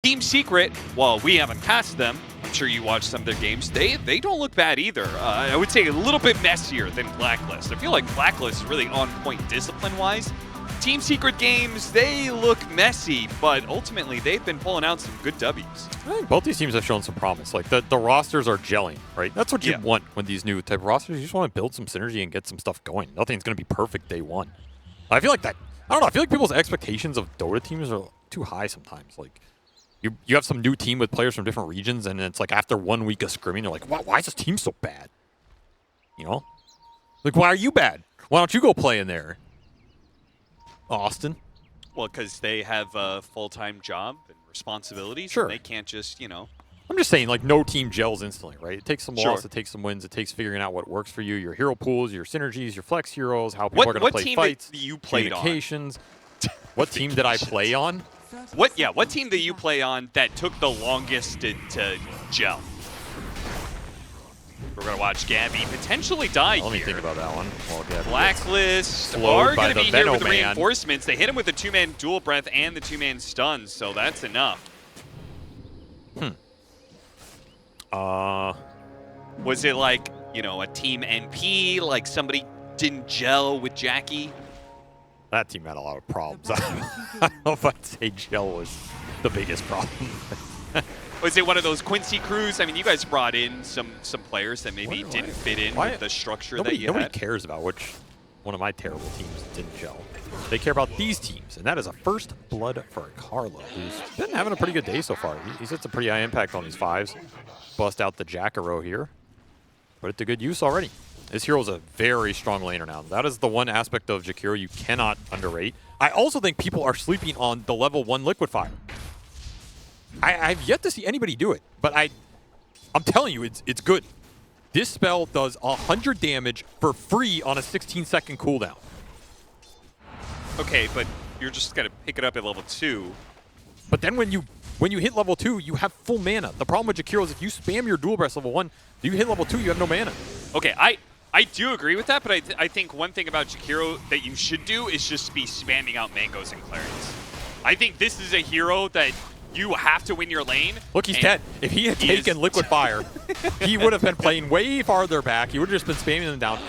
Team Secret, while we haven't cast them, I'm sure you watched some of their games, they don't look bad either. I would say a little bit messier than Blacklist. I feel like Blacklist is really on point discipline-wise. Team Secret games, they look messy, but ultimately they've been pulling out some good W's. I think both these teams have shown some promise. Like, the rosters are gelling, right? That's what you want when these new type of rosters. You just want to build some synergy and get some stuff going. Nothing's going to be perfect day one. I feel like that, I don't know, I feel like people's expectations of Dota teams are too high sometimes. Like, you have some new team with players from different regions, and it's like after 1 week of scrimming, you're like, why is this team so bad? You know? Like, why are you bad? Why don't you go play in there? Austin? Well, because they have a full-time job and responsibilities. Sure. And they can't just, you know. I'm just saying, like, no team gels instantly, right? It takes some Sure. loss, it takes some wins, it takes figuring out what works for you, your hero pools, your synergies, your flex heroes, how people are going to play fights, what team that you played on? communications. What team did I play on? What team did you play on that took the longest to gel? We're going to watch Gabby potentially die here. Let me think about that one. Well, Gabby Blacklist are going to be here with the reinforcements. They hit him with the two-man dual breath and the two-man stun, so that's enough. Was it like, you know, a team NP, like somebody didn't gel with Jackie? That team had a lot of problems. I don't know if I'd say gel was the biggest problem. Was it one of those Quincy crews? I mean, you guys brought in some players that maybe didn't fit in with the structure that you had. Nobody cares about which one of my terrible teams didn't gel. They care about these teams, and that is a first blood for Carlo, who's been having a pretty good day so far. He's had some pretty high impact on these fives. Bust out the Jackaro here. Put it to good use already. This hero is a very strong laner now. That is the one aspect of Jakiro you cannot underrate. I also think people are sleeping on the level 1 Liquidfire. I've yet to see anybody do it, but I'm telling you, it's good. This spell does 100 damage for free on a 16-second cooldown. Okay, but you're just going to pick it up at level 2. But then when you hit level 2, you have full mana. The problem with Jakiro is if you spam your dual breath level 1, you hit level 2, you have no mana. Okay, I do agree with that, but I think one thing about Jakiro that you should do is just be spamming out mangoes and Clarence. I think this is a hero that you have to win your lane. Look, he's dead. If he had taken Liquid Fire, he would have been playing way farther back. He would have just been spamming them down.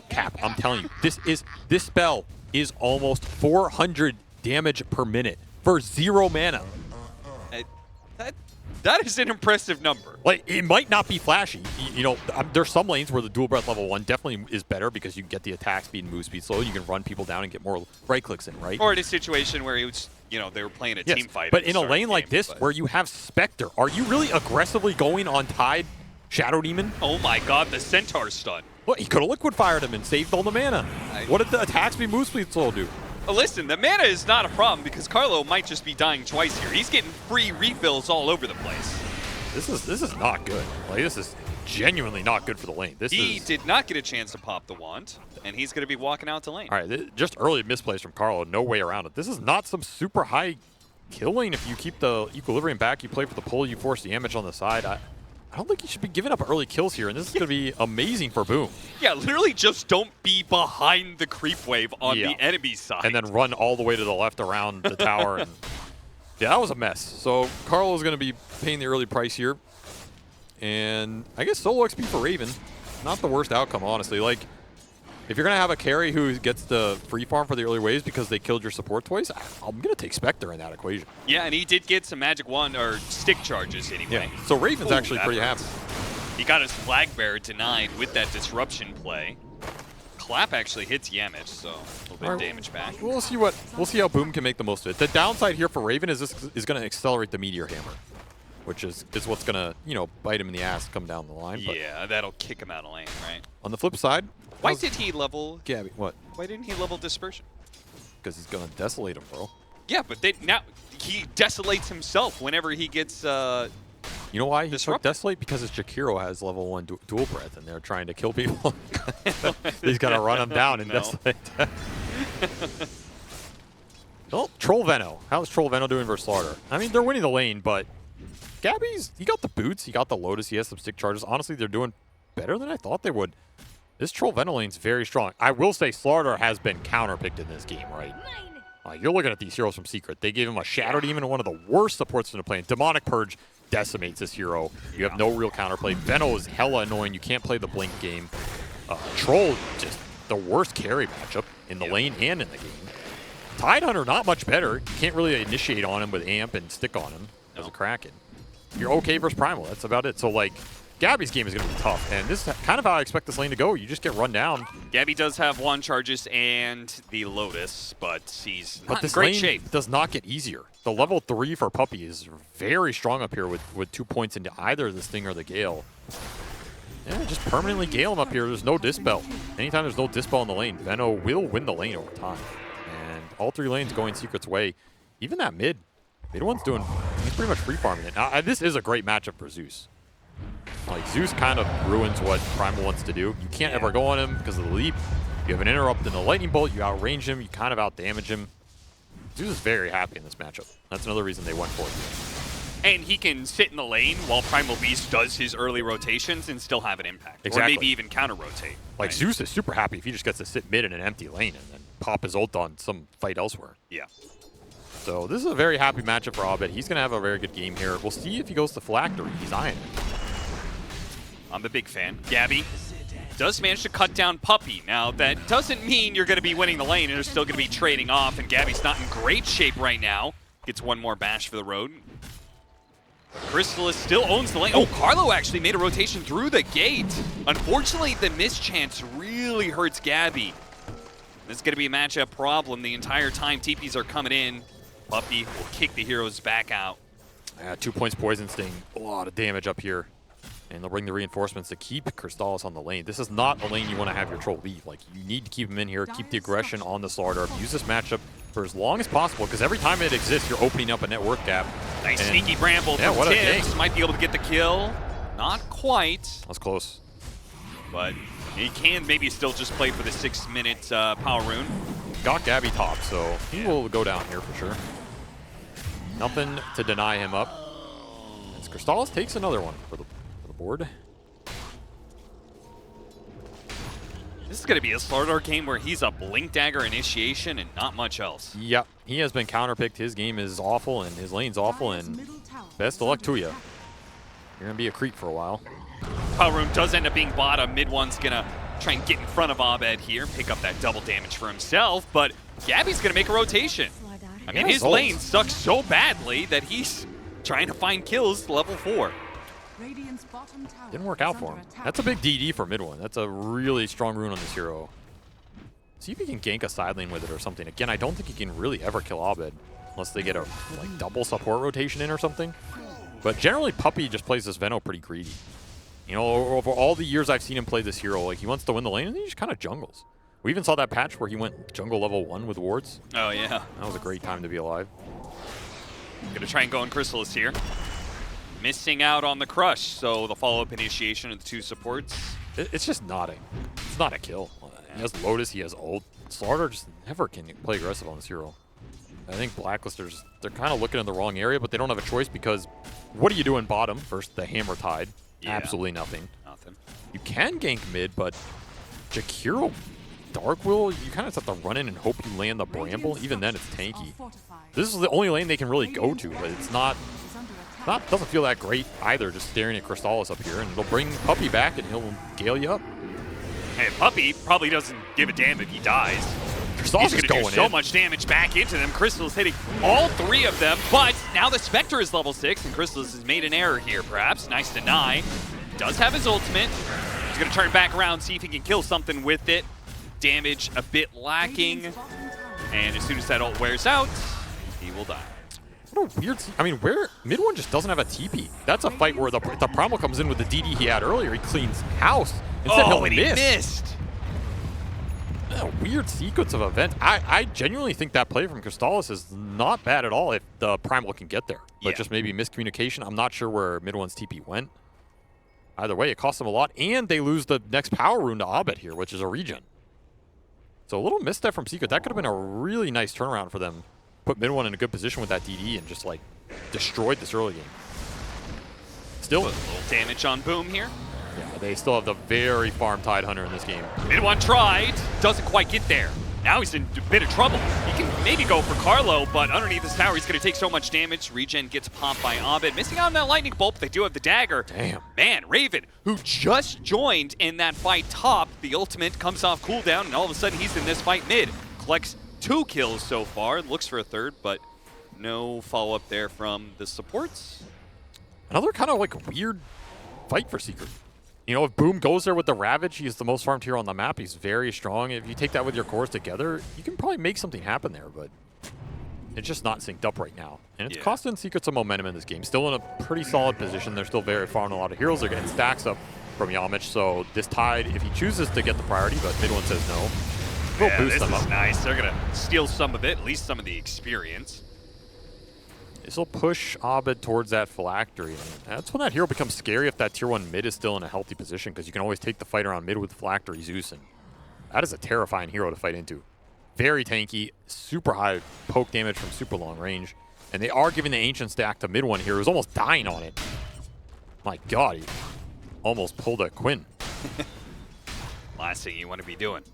Cap, I'm telling you, this spell is almost 400 damage per minute for 0 mana. That is an impressive number. Like, it might not be flashy. You know, there's some lanes where the dual breath level 1 definitely is better because you get the attack speed and move speed slow. You can run people down and get more right clicks in, right? Or in a situation where it was, you know, they were playing a team fight. But in a lane like this where you have Spectre, are you really aggressively going on Tide Shadow Demon? Oh my god, the Centaur stun. Well, he could have Liquid Fired him and saved all the mana. What did the attack speed, move speed slow do? Listen, the mana is not a problem because Carlo might just be dying twice here. He's getting free refills all over the place. This is not good. Like, this is genuinely not good for the lane. He did not get a chance to pop the wand, and he's going to be walking out to lane. All right, just early misplays from Carlo. No way around it. This is not some super high kill lane. If you keep the equilibrium back, you play for the pull, you force the damage on the side. I don't think you should be giving up early kills here, and this is going to be amazing for Boom. Yeah, literally just don't be behind the creep wave on the enemy side. And then run all the way to the left around the tower. And yeah, that was a mess. So Carlo is going to be paying the early price here. And I guess solo XP for Raven, not the worst outcome, honestly. Like, if you're going to have a carry who gets the free farm for the early waves because they killed your support twice, I'm going to take Spectre in that equation. Yeah, and he did get some magic wand or stick charges anyway. Yeah. So Raven's actually pretty happy. He got his flag bearer denied with that disruption play. Clap actually hits Yamich, so a little bit of damage back. We'll see how Boom can make the most of it. The downside here for Raven is this is going to accelerate the Meteor Hammer, which is what's going to, you know, bite him in the ass come down the line. Yeah, but that'll kick him out of lane, right? On the flip side, why did he level Gabby? What? Why didn't he level Dispersion? Because he's going to desolate him, bro. Yeah, but now he desolates himself whenever he gets you know why he took Desolate? Because his Jakiro has level 1 dual breath, and they're trying to kill people. He's got to run them down and Desolate. Well, Troll Veno. How's Troll Veno doing versus Slaughter? I mean, they're winning the lane, but he got the boots, he got the Lotus, he has some stick charges. Honestly, they're doing better than I thought they would. This Troll Veno lane's very strong. I will say Slaughter has been counterpicked in this game, right? You're looking at these heroes from Secret. They gave him a Shadow Demon and one of the worst supports in the plane. Demonic Purge decimates this hero. You have no real counterplay. Veno is hella annoying. You can't play the Blink game. Troll, just the worst carry matchup in the lane and in the game. Tidehunter, not much better. You can't really initiate on him with Amp and stick on him as a Kraken. You're okay versus Primal. That's about it. So, like, Gabby's game is going to be tough, and this is kind of how I expect this lane to go. You just get run down. Gabby does have wand charges and the Lotus, but he's not in this great lane shape. Does not get easier. The level 3 for Puppey is very strong up here with 2 points into either the Sting or the Gale. Yeah, just permanently Gale him up here. There's no Dispel. Anytime there's no Dispel in the lane, Veno will win the lane over time. And all 3 lanes going Secret's way. Even that mid one's doing, he's pretty much free farming it. Now, this is a great matchup for Zeus. Like, Zeus kind of ruins what Primal wants to do. You can't ever go on him because of the leap. You have an interrupt in the lightning bolt. You outrange him. You kind of outdamage him. Zeus is very happy in this matchup. That's another reason they went for it. And he can sit in the lane while Primal Beast does his early rotations and still have an impact. Exactly. Or maybe even counter-rotate. Like, Zeus is super happy if he just gets to sit mid in an empty lane and then pop his ult on some fight elsewhere. Yeah. So this is a very happy matchup for Abed. He's going to have a very good game here. We'll see if he goes to Phylactery. He's eyeing it. I'm a big fan. Gabby does manage to cut down Puppey. Now, that doesn't mean you're going to be winning the lane and they're still going to be trading off, and Gabby's not in great shape right now. Gets one more bash for the road. Crystallis still owns the lane. Oh, Carlo actually made a rotation through the gate. Unfortunately, the mischance really hurts Gabby. This is going to be a matchup problem the entire time. TPs are coming in. Puppey will kick the heroes back out. 2 points Poison Sting. A lot of damage up here. And they'll bring the reinforcements to keep Crystallis on the lane. This is not a lane you want to have your troll leave. Like, you need to keep him in here, keep the aggression on the Slardar. Use this matchup for as long as possible, because every time it exists, you're opening up a network gap. Nice sneaky bramble from what a Tibbs. gank. Might be able to get the kill. Not quite, That's close. but he can maybe still just play for the 6-minute power rune. Got Gabby top, so he will go down here for sure. Nothing to deny him up. As Crystallis takes another one for the board. This is going to be a Slardar game where he's a Blink Dagger initiation and not much else. Yep, he has been counterpicked. His game is awful, and his lane's awful, and best of luck to you. You're going to be a creep for a while. Power Rune does end up being bottom. Mid one's going to try and get in front of Abed here, pick up that double damage for himself, but Gabby's going to make a rotation. I mean, his lane sucks so badly that he's trying to find kills level 4. Didn't work out for him. That's a big DD for mid one. That's a really strong rune on this hero. See if he can gank a side lane with it or something. Again, I don't think he can really ever kill Abed unless they get a like double support rotation in or something. But generally, Puppey just plays this Veno pretty greedy. You know, over all the years I've seen him play this hero, like, he wants to win the lane and he just kind of jungles. We even saw that patch where he went jungle level 1 with wards. Oh, yeah. That was a great time to be alive. Gonna try and go on Crystallis here. Missing out on the crush, so the follow-up initiation of the 2 supports. It's just not a kill. He has Lotus, he has ult. Slardar just never can play aggressive on this hero. I think Blacklisters, they're kind of looking in the wrong area, but they don't have a choice because what do you do in bottom versus the Hammer Tide? Yeah. Absolutely nothing. You can gank mid, but Jakiro Dark Will, you kind of just have to run in and hope you land the Bramble. Even then, it's tanky. This is the only lane they can really go to, but it's doesn't feel that great either, just staring at Crystallis up here, and it'll bring Puppey back and he'll gale you up. Hey, Puppey probably doesn't give a damn if he dies. Crystallis is going do so much damage back into them. Crystallis hitting all 3 of them, but now the Spectre is level 6, and Crystallis has made an error here, perhaps. Nice deny. Does have his ultimate. He's going to turn back around, see if he can kill something with it. Damage a bit lacking, and as soon as that ult wears out, he will die. What a weird... I mean, where mid one just doesn't have a TP. That's a fight where the Primal comes in with the DD he had earlier. He cleans house. Instead, and he missed. A weird sequence of events. I genuinely think that play from Crystallis is not bad at all if the Primal can get there. But just maybe miscommunication. I'm not sure where mid one's TP went. Either way, it costs them a lot, and they lose the next power rune to Abed here, which is a regen. So a little misstep from Secret. That could have been a really nice turnaround for them. Put mid one in a good position with that DD and just, like, destroyed this early game. Still a little damage on Boom here. Yeah, they still have the very farm Tidehunter in this game. Mid one tried, doesn't quite get there. Now he's in a bit of trouble. He can maybe go for Carlo, but underneath this tower, he's going to take so much damage. Regen gets popped by Abed. Missing out on that lightning bolt, but they do have the dagger. Damn. Man, Raven, who just joined in that fight top, the ultimate comes off cooldown, and all of a sudden he's in this fight mid. Collects 2 kills so far, looks for a third, but no follow-up there from the supports. Another kind of like weird fight for Secret. You know, if Boom goes there with the Ravage, he's the most farmed hero on the map. He's very strong. If you take that with your cores together, you can probably make something happen there, but it's just not synced up right now. And it's costing Secret some momentum in this game. Still in a pretty solid position. They're still very far on a lot of heroes. They're getting stacks up from Yamich, so this Tide, if he chooses to get the priority, but mid one says no, will boost them up. This is nice. They're going to steal some of it, at least some of the experience. This will push Abed towards that phylactery. And that's when that hero becomes scary if that tier 1 mid is still in a healthy position, because you can always take the fight around mid with phylactery Zeus, and that is a terrifying hero to fight into. Very tanky, super high poke damage from super long range, and they are giving the Ancient stack to mid one here, who's almost dying on it. My god, he almost pulled a Quinn. Last thing you want to be doing.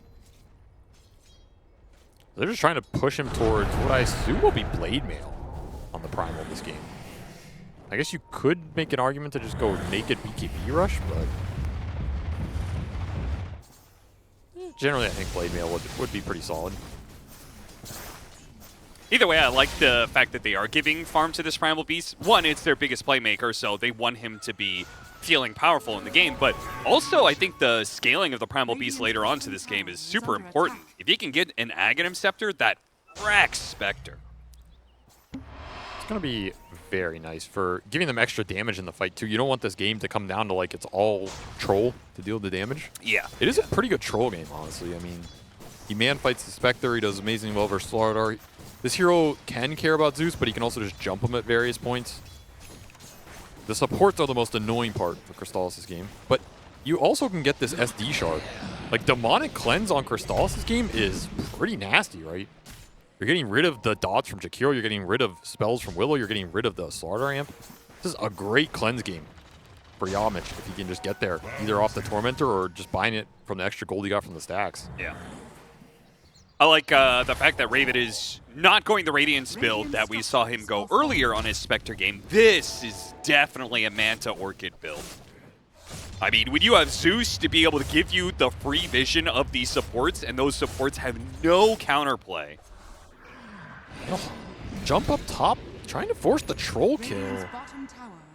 They're just trying to push him towards what I assume will be Blade Mail on the Primal this game. I guess you could make an argument to just go naked BKB rush, but generally I think Blade Mail would be pretty solid. Either way, I like the fact that they are giving farm to this Primal Beast. One, it's their biggest playmaker, so they want him to be feeling powerful in the game, but also I think the scaling of the Primal Beast later on to this game is super important. If you can get an Aghanim Scepter, that wrecks Spectre. It's going to be very nice for giving them extra damage in the fight, too. You don't want this game to come down to, like, it's all Troll to deal the damage. Yeah. It is a pretty good Troll game, honestly. I mean, he man fights the Spectre. He does amazingly well versus Slardar. This hero can care about Zeus, but he can also just jump him at various points. The supports are the most annoying part for Crystallis' game, but you also can get this SD shard. Like, Demonic Cleanse on Crystallis' game is pretty nasty, right? You're getting rid of the dots from Jakiro, you're getting rid of spells from Willow, you're getting rid of the Slardar amp. This is a great cleanse game for Yamich if he can just get there, either off the Tormentor or just buying it from the extra gold he got from the stacks. Yeah. I like the fact that Raven is not going the Radiance build that we saw him go earlier on his Spectre game. This is definitely a Manta Orchid build. I mean, when you have Zeus to be able to give you the free vision of these supports, and those supports have no counterplay. Oh, jump up top, trying to force the troll kill.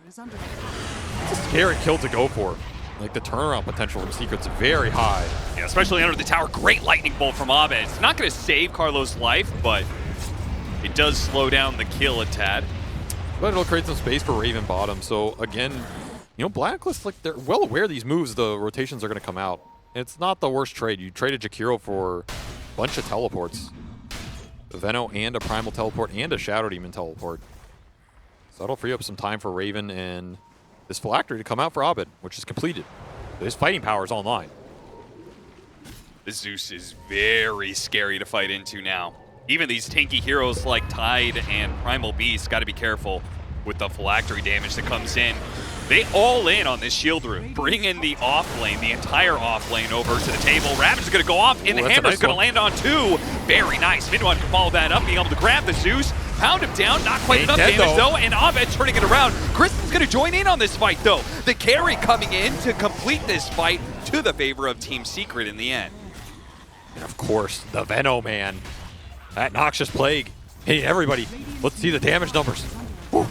It's a scary kill to go for. Like, the turnaround potential from Secret's very high. Yeah, especially under the tower. Great lightning bolt from Abed. It's not going to save Carlo's life, but it does slow down the kill a tad. But it'll create some space for Raven bottom. So, again, you know, Blacklist, like, they're well aware these moves, the rotations are going to come out. It's not the worst trade. You traded Jakiro for a bunch of teleports. A Veno and a Primal teleport and a Shadow Demon teleport. So that'll free up some time for Raven and this Phylactery to come out for Abed, which is completed. His fighting power is online. The Zeus is very scary to fight into now. Even these tanky heroes like Tide and Primal Beast got to be careful with the Phylactery damage that comes in. They all in on this shield room. Bring in the off lane, the entire off lane over to the table. Ravage is going to go off, and the Hammer's going to land on 2. Very nice. Midone can follow that up, being able to grab the Zeus. Pound him down, not quite enough damage though, and Abed turning it around. Kristen's going to join in on this fight though. The carry coming in to complete this fight to the favor of Team Secret in the end. And of course, the Veno man. That Noxious Plague. Hey, everybody, let's see the damage numbers. Whew.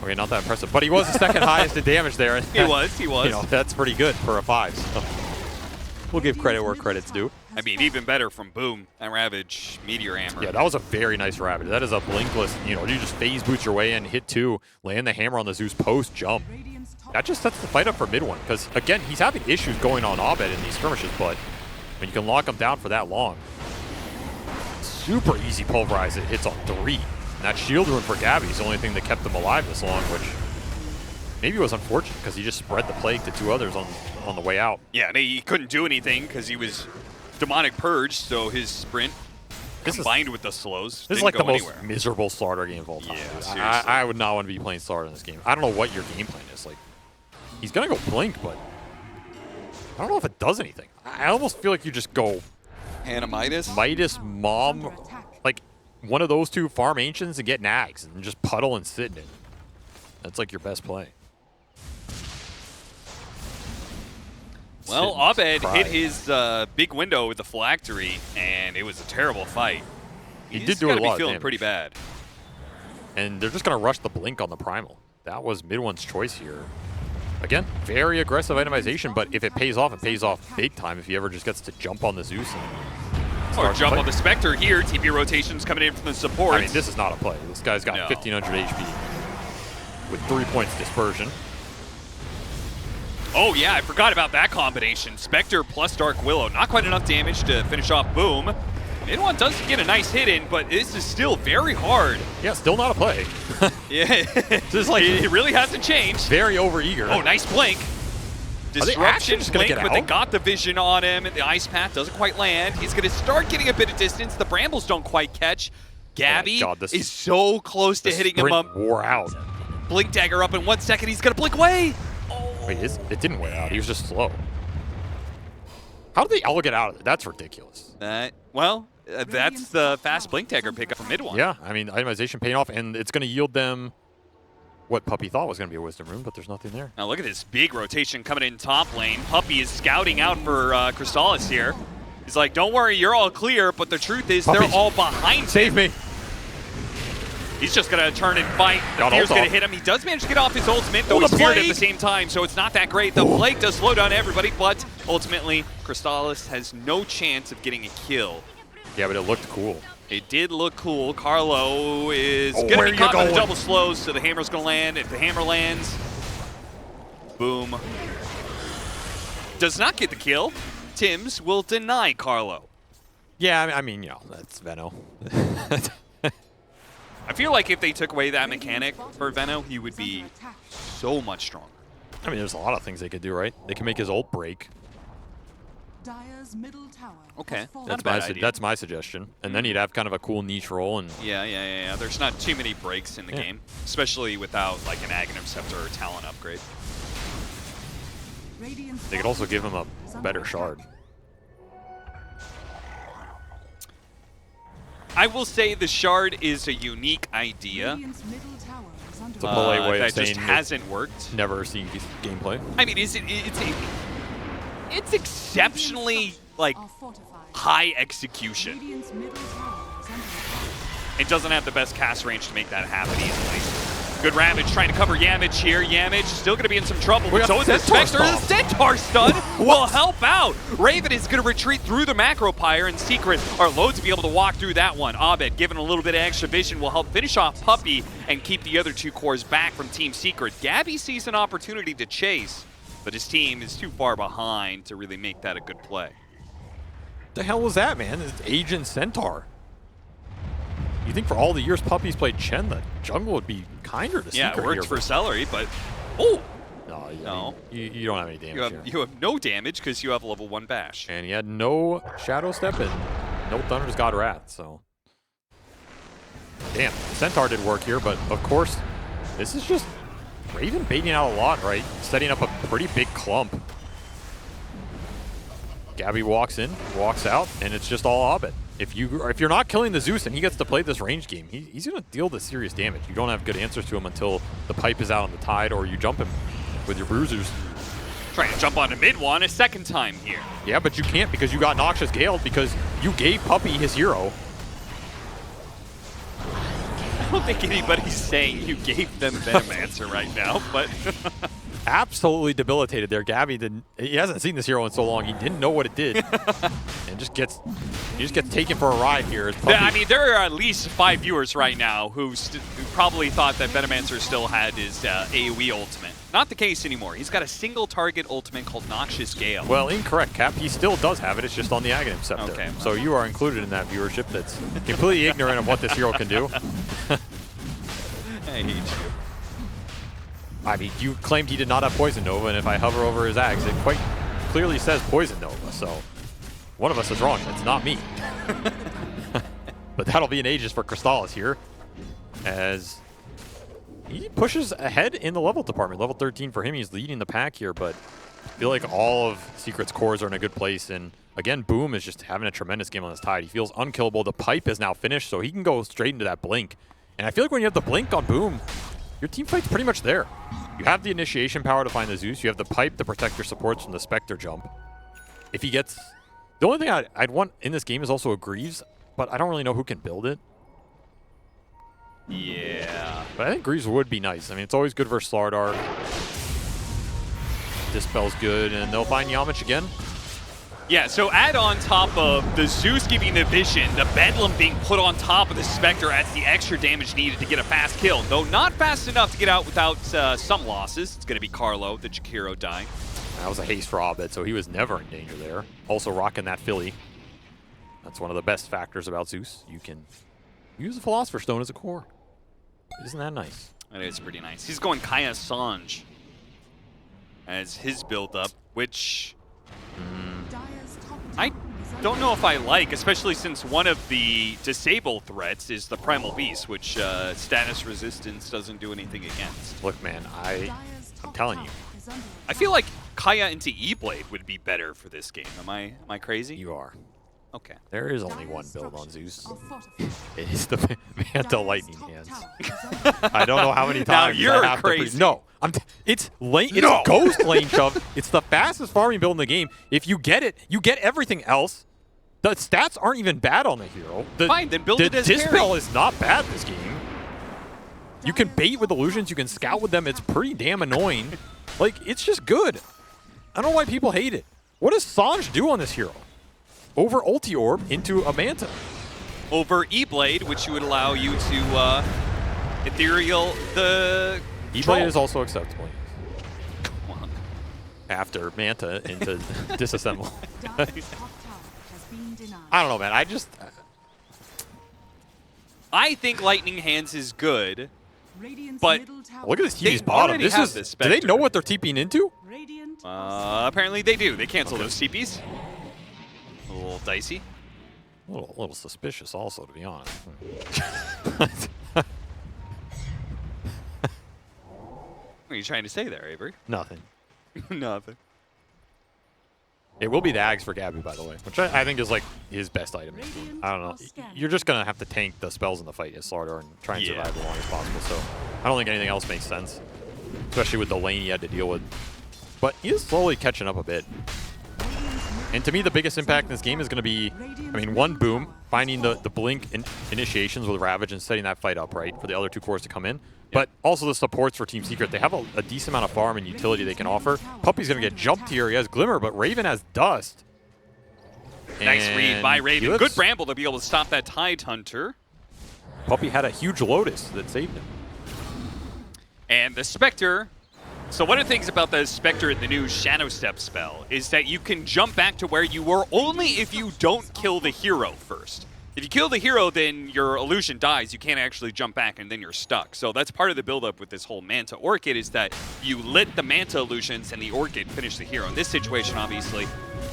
Okay, not that impressive, but he was the second highest in damage there. He was. You know, that's pretty good for a 5. So we'll give credit where credit's due. I mean, even better from Boom and Ravage Meteor Hammer. Yeah, that was a very nice Ravage. That is a blinkless, you know, you just phase boost your way in, hit 2, land the hammer on the Zeus post, jump. That just sets the fight up for mid one, because again, he's having issues going on Abed in these skirmishes, but when you can lock him down for that long, super easy pulverize it hits on 3. And that shield rune for Gabby is the only thing that kept him alive this long, which maybe was unfortunate because he just spread the plague to 2 others on the way out. Yeah, and he couldn't do anything because he was demonic purged, so his sprint combined with the slows This is like the most miserable Slardar game of all time. Yeah, seriously. I would not want to be playing Slardar in this game. I don't know what your game plan is. Like, he's going to go blink, but I don't know if it does anything. I almost feel like you just go Hannah Midas. Midas, Mom, like one of those two farm Ancients and get nags and just puddle and sit in it. That's like your best play. Well, Abed hit his big window with the phylactery, and it was a terrible fight. He did do a lot of He's feeling damage. pretty bad. And they're just going to rush the blink on the primal. That was mid one's choice here. Again, very aggressive itemization, but if it pays off, it pays off big time if he ever just gets to jump on the Zeus. Or jump on the Spectre here. TP rotations coming in from the support. I mean, this is not a play. This guy's got 1,500 HP with 3 points dispersion. Oh, yeah, I forgot about that combination. Spectre plus Dark Willow. Not quite enough damage to finish off Boom. Mid-one does get a nice hit in, but this is still very hard. Yeah, still not a play. Yeah, Just like it really hasn't changed. Very overeager. Oh, nice blink. Disruption blink, but they got the vision on him, and the ice path doesn't quite land. He's going to start getting a bit of distance. The brambles don't quite catch. Gabby is so close to hitting him up. Wore out. Blink dagger up in 1 second. He's going to blink away. Wait, it didn't wear out. He was just slow. How did they all get out of it? That's ridiculous. Well, that's the fast blink dagger pickup from mid one. Yeah, I mean, itemization paying off, and it's going to yield them what Puppy thought was going to be a wisdom rune, but there's nothing there. Now look at this big rotation coming in top lane. Puppy is scouting out for Crystallis here. He's like, don't worry, you're all clear, but the truth is Puppy, they're all behind Save me. He's just going to turn and fight. The fear's going to hit him. He does manage to get off his ultimate, though he's feared at the same time, so it's not that great. The Plague does slow down everybody, but ultimately, Crystallis has no chance of getting a kill. Yeah, but it looked cool. It did look cool. Carlo is going to be caught by the double slows, so the hammer's going to land. If the hammer lands, boom. Does not get the kill. Tims will deny Carlo. Yeah, I mean, you know, that's Veno. I feel like if they took away that mechanic for Veno, he would be so much stronger. I mean, there's a lot of things they could do, right? They can make his ult break. Okay, That's my suggestion. And then he'd have kind of a cool niche role. And yeah. There's not too many breaks in the game, especially without like an Aghanim Scepter or Talon upgrade. They could also give him a better shard. I will say the shard is a unique idea. It's a polite way of saying that just hasn't worked. Never seen gameplay. I mean, it's exceptionally like high execution. It doesn't have the best cast range to make that happen easily. Good Ramage trying to cover Yamage here. Yamage still going to be in some trouble. So is the Spectre. The Centaur stun will help out. Raven is going to retreat through the Macro Pyre, and Secret are low to be able to walk through that one. Abed, given a little bit of extra vision, will help finish off Puppy and keep the other two cores back from Team Secret. Gabby sees an opportunity to chase, but his team is too far behind to really make that a good play. The hell was that, man? It's Agent Centaur. You think for all the years Puppy's played Chen, the jungle would be kinder to Secret. Yeah, it works for Celery, but no, you don't have any damage you have no damage because you have level 1 bash. And he had no Shadow Step and no Thunder's God Wrath, so. Damn, Centaur did work here, but of course, this is just Raven baiting out a lot, right? Setting up a pretty big clump. Gabby walks in, walks out, and it's just all Abed. If you're not killing the Zeus and he gets to play this range game, he's going to deal the serious damage. You don't have good answers to him until the pipe is out on the tide or you jump him with your bruisers. Trying to jump onto mid one a second time here. Yeah, but you can't because you got Noxious Galed because you gave Puppy his hero. I don't think anybody's saying you gave them Venomancer right now, but... Absolutely debilitated there. Gabby he hasn't seen this hero in so long. He didn't know what it did. And he just gets taken for a ride here. I mean, there are at least 5 viewers right now who probably thought that Venomancer still had his AoE ultimate. Not the case anymore. He's got a single target ultimate called Noxious Gale. Well, incorrect, Cap. He still does have it. It's just on the Aghanim Scepter. Okay. So you are included in that viewership that's completely ignorant of what this hero can do. I hate you. I mean, you claimed he did not have Poison Nova, and if I hover over his Ags, it quite clearly says Poison Nova, so one of us is wrong. It's not me. But that'll be an Aegis for Crystallis here, as he pushes ahead in the level department. Level 13 for him, he's leading the pack here, but I feel like all of Secret's cores are in a good place, and Again, Boom is just having a tremendous game on this Tide. He feels unkillable. The pipe is now finished, so he can go straight into that blink. And I feel like when you have the blink on Boom, your team fight's pretty much there. You have the initiation power to find the Zeus. You have the pipe to protect your supports from the Spectre jump. If he gets... The only thing I'd want in this game is also a Greaves, but I don't really know who can build it. Yeah. But I think Greaves would be nice. I mean, it's always good versus Slardar. Dispel's good, and they'll find Yamich again. Yeah, so add on top of the Zeus giving the vision, the Bedlam being put on top of the Spectre adds the extra damage needed to get a fast kill. Though not fast enough to get out without some losses. It's going to be Carlo, the Jakiro dying. That was a haste for Abed, so he was never in danger there. Also rocking that Philly. That's one of the best factors about Zeus. You can use the Philosopher's Stone as a core. Isn't that nice? That is pretty nice. He's going Kaya Sange as his build-up, which I don't know if I like, especially since one of the disable threats is the Primal Beast, which status resistance doesn't do anything against. Look, man, I'm telling you. I feel like Kaya into E-Blade would be better for this game. Am I crazy? You are. Okay. There is only one build on Zeus. It is the Manta Lightning Hands. I don't know how many times you're I have crazy. No, it's Ghost Lane Shove. It's the fastest farming build in the game. If you get it, you get everything else. The stats aren't even bad on the hero. Fine, then build it as Dispel carry. is not bad this game. You can bait with illusions. You can scout with them. It's pretty damn annoying. Like, it's just good. I don't know why people hate it. What does Sange do on this hero? Over Ulti Orb into a Manta. Over E-Blade, which would allow you to ethereal the E-Blade is also acceptable. Come on. After Manta into disassemble. I don't know, man. I think Lightning Hands is good, but look at this They TP's bottom. already This have is. this Do they Spectre. know what they're TPing into? apparently they do. They cancel those TPs. A little dicey. A little suspicious, also, to be honest. What are you trying to say there, Avery? Nothing. Nothing. It will be the Ags for Gabby, by the way, which I think is like his best item. I don't know. You're just gonna have to tank the spells in the fight as Slardar and try and survive as long as possible. So I don't think anything else makes sense, especially with the lane he had to deal with. But he is slowly catching up a bit. And to me, the biggest impact in this game is going to be, I mean, one, Boom, finding the blink initiations with Ravage and setting that fight up, right, for the other two cores to come in. But also the supports for Team Secret. They have a decent amount of farm and utility they can offer. Puppy's going to get jumped here. He has Glimmer, but Raven has Dust. Nice read by Raven. He Good Bramble to be able to stop that Tide Hunter. Puppy had a huge Lotus that saved him. And the Spectre. So one of the things about the Spectre in the new Shadow Step spell is that you can jump back to where you were only if you don't kill the hero first. If you kill the hero, then your illusion dies. You can't actually jump back, and then you're stuck. So that's part of the buildup with this whole Manta Orchid is that you lit the Manta illusions, and the Orchid finished the hero. In this situation, obviously,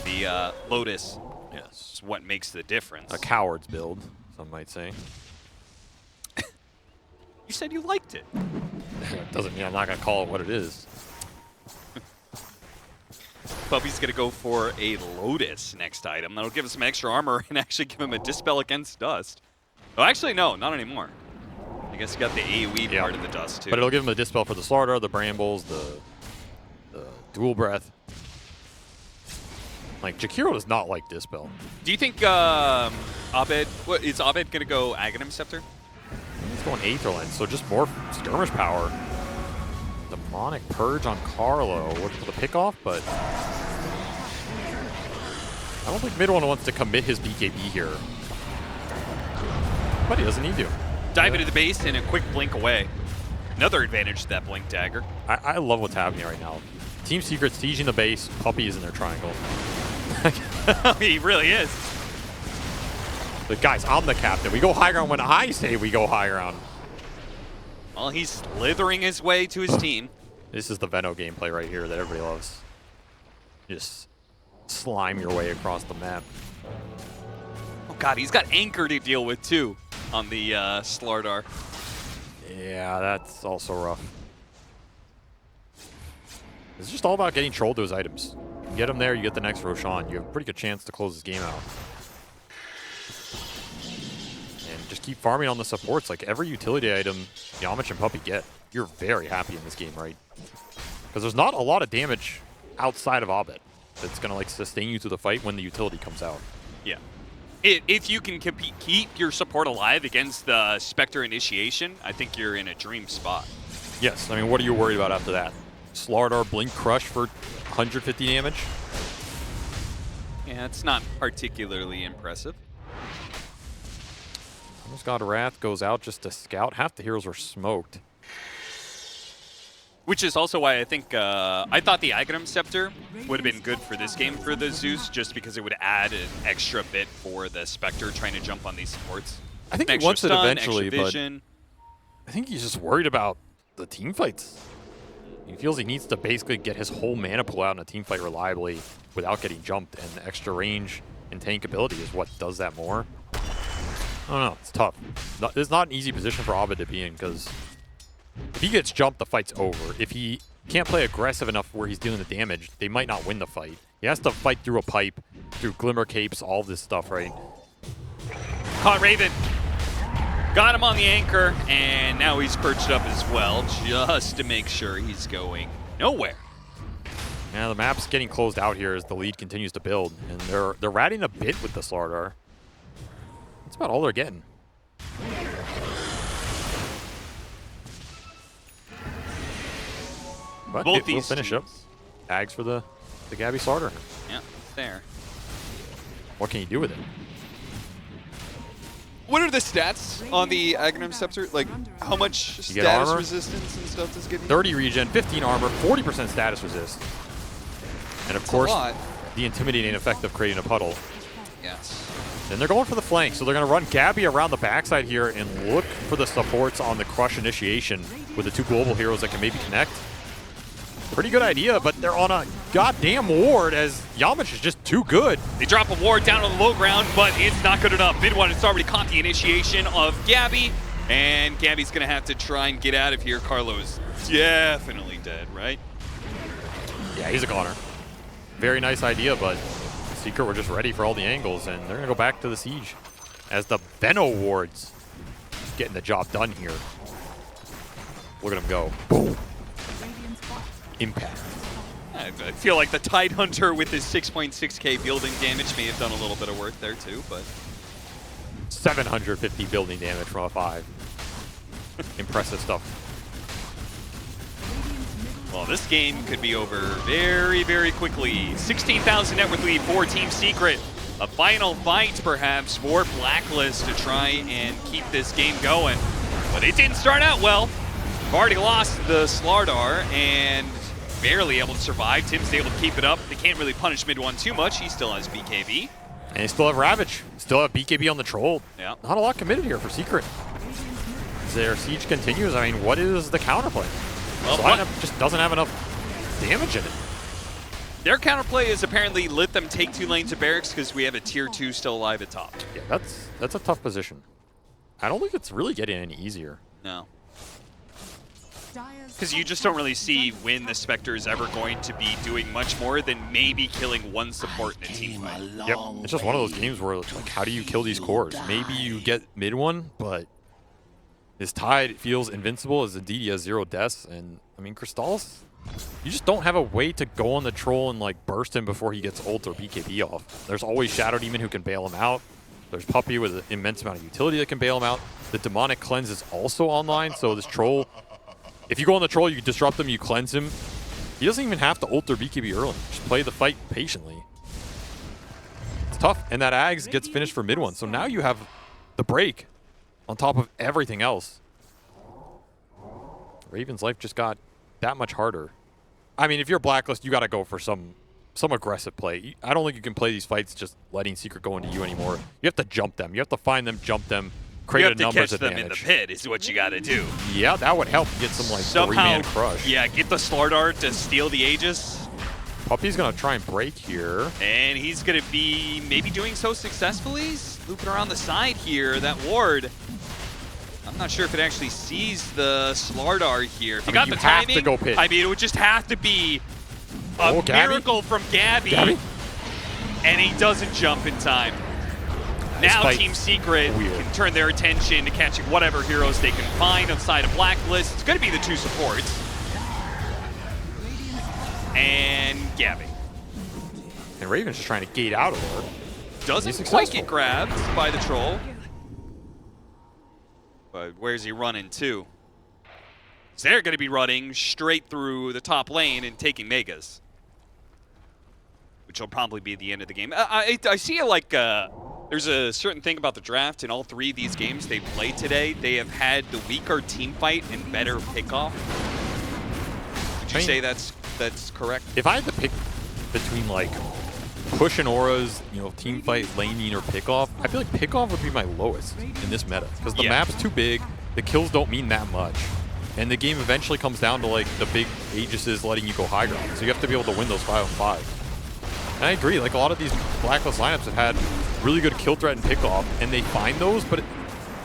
the Lotus is what makes the difference. A coward's build, some might say. You said you liked it. Doesn't mean I'm not going to call it what it is. Puppy's going to go for a Lotus next item. That'll give him some extra armor and actually give him a Dispel against Dust. Oh, actually, no, not anymore. I guess you got the AoE part of the Dust, too. But it'll give him a Dispel for the Slardar, the Brambles, the Dual Breath. Like, Jakiro does not like Dispel. Do you think Abed, is Abed going to go Aghanim Scepter? He's going Aether Lens, so just more skirmish power. Demonic Purge on Carlo, looking for the pickoff, but I don't think Mid One wants to commit his BKB here. But he doesn't need to. Dive into the base and a quick blink away. Another advantage to that blink dagger. I love what's happening right now. Team Secret sieging the base, Puppy is in their triangle. He really is. But guys, I'm the captain. We go high ground when I say we go high ground. Well, he's slithering his way to his team. This is the Veno gameplay right here that everybody loves. Just slime your way across the map. Oh god, he's got Anchor to deal with too on the Slardar. Yeah, that's also rough. It's just all about getting trolled those items. get him there, you get the next Roshan. You have a pretty good chance to close this game out. And just keep farming on the supports. Like every utility item Yamich and Puppey get, you're very happy in this game, right? Because there's not a lot of damage outside of Abed that's going to like sustain you through the fight when the utility comes out. Yeah. If you can keep your support alive against the Spectre initiation, I think you're in a dream spot. Yes, I mean, what are you worried about after that? Slardar Blink Crush for 150 damage? Yeah, it's not particularly impressive. Almost got Wrath, goes out just to scout. Half the heroes were smoked. Which is also why I think I thought the Aghanim Scepter would have been good for this game for the Zeus, just because it would add an extra bit for the Spectre trying to jump on these supports. I think he wants it eventually, but I think he's just worried about the team fights. He feels he needs to basically get his whole mana pool out in a team fight reliably without getting jumped, and the extra range and tank ability is what does that more. I don't know, it's tough. It's not an easy position for Abed to be in, because if he gets jumped, the fight's over. If he can't play aggressive enough where he's dealing the damage, they might not win the fight. He has to fight through a pipe, through Glimmer Capes, all this stuff, right? Caught Raven. Got him on the anchor, and now he's perched up as well, just to make sure he's going nowhere. Yeah, the map's getting closed out here as the lead continues to build, and they're ratting a bit with the Slardar. That's about all they're getting. But Both these will finish up. Tags for the Gabby Slardar. Yeah, there. What can you do with it? What are the stats on the Aghanim Scepter? Like, how much status resistance and stuff does it give you? 30 regen, 15 armor, 40% status resist. And of course, the intimidating effect of creating a puddle. Yes. And they're going for the flank, so they're going to run Gabby around the backside here and look for the supports on the Crush initiation with the two global heroes that can maybe connect. Pretty good idea, but they're on a goddamn ward as Yamich is just too good. They drop a ward down on the low ground, but it's not good enough. Mid one, it's already caught the initiation of Gabby, and Gabby's going to have to try and get out of here. Carlo's definitely dead, right? Yeah, he's a goner. Very nice idea, but Secret were just ready for all the angles, and they're going to go back to the siege as the Benno wards getting the job done here. Look at him go. Boom. Impact. I feel like the Tidehunter with his 6.6k building damage may have done a little bit of work there too, but 750 building damage from a 5. Impressive stuff. Well, this game could be over very, very quickly. 16,000 net worth lead for Team Secret. A final fight, perhaps, for Blacklist to try and keep this game going. But it didn't start out well. We've already lost the Slardar and barely able to survive. Tim's able to keep it up. They can't really punish mid one too much. He still has BKB. And they still have Ravage. Still have BKB on the Troll. Yeah. Not a lot committed here for Secret. As their siege continues, I mean, what is the counterplay? Well, lineup just doesn't have enough damage in it. Their counterplay is apparently let them take 2 lanes of barracks because we have a tier 2 still alive at top. Yeah, that's a tough position. I don't think it's really getting any easier. No. Because you just don't really see when the Spectre is ever going to be doing much more than maybe killing one support in a team fight. Yep, it's just one of those games where, like, how do you kill these cores? Maybe you get mid one, but this Tide feels invincible as Aditi has 0 deaths, and, I mean, Crystallis, you just don't have a way to go on the Troll and, like, burst him before he gets ult or BKB off. There's always Shadow Demon who can bail him out. There's Puppey with an immense amount of utility that can bail him out. The Demonic Cleanse is also online, so this Troll, if you go on the Troll, you disrupt him, you cleanse him. He doesn't even have to ult or BKB early. Just play the fight patiently. It's tough, and that Ags gets finished for mid one, so now you have the break on top of everything else. Raven's life just got that much harder. I mean, if you're Blacklist, you got to go for some aggressive play. I don't think you can play these fights just letting Secret go into you anymore. You have to jump them. You have to find them, jump them, create a numbers advantage. You have to catch them in the pit is what you got to do. Yeah, that would help get some, like, somehow 3-man crush. Yeah, get the Slardar to steal the Aegis. Puppey's going to try and break here. And he's going to be maybe doing so successfully. He's looping around the side here. That ward, I'm not sure if it actually sees the Slardar here. If you got the timing, have to go pit. I mean, it would just have to be A Gabby? miracle from Gabby. And he doesn't jump in time. Now Team Secret can turn their attention to catching whatever heroes they can find outside of Blacklist. It's going to be the 2 supports. And Gabby. And Raven's just trying to gate out of her. Doesn't quite get grabbed by the troll. But where's he running to? So they're going to be running straight through the top lane and taking Megas. Which will probably be the end of the game. I see like there's a certain thing about the draft in all 3 of these games they've played today. They have had the weaker team fight and better pickoff. Would you say that's correct? If I had to pick between like push and auras, team fight, laning, or pickoff, I feel like pickoff would be my lowest in this meta because the map's too big, the kills don't mean that much, and the game eventually comes down to like the big Aegises letting you go high ground. So you have to be able to win those 5-on-5. And I agree, like a lot of these Blacklist lineups have had really good kill threat and pickoff, and they find those, but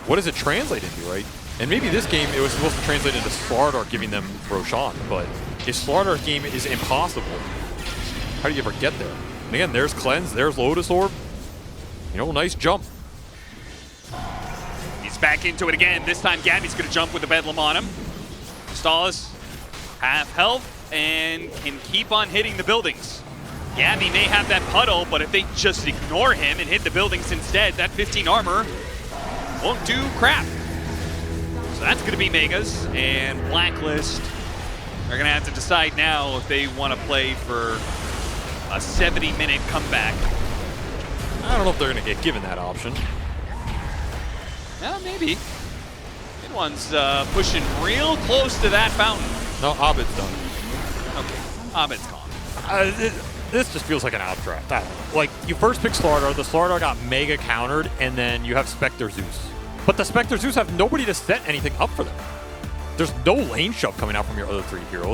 what does it translate into, right? And maybe this game, it was supposed to translate into Slardar giving them Roshan, but if Slardar's game is impossible, how do you ever get there? And again, there's Cleanse, there's Lotus Orb. Nice jump. He's back into it again. This time, Gabby's going to jump with the Bedlam on him. Stalis, half health, and can keep on hitting the buildings. Gabby may have that puddle, but if they just ignore him and hit the buildings instead, that 15 armor won't do crap. So that's going to be Megas, and Blacklist are going to have to decide now if they want to play for a 70-minute comeback. I don't know if they're going to get given that option. Well, maybe. Good one's pushing real close to that fountain. No, Abed's done. Okay, Abed's gone. This just feels like an out draft. I don't know. Like, you first pick Slardar, the Slardar got mega countered, and then you have Spectre Zeus. But the Spectre Zeus have nobody to set anything up for them. There's no lane shove coming out from your other 3 heroes.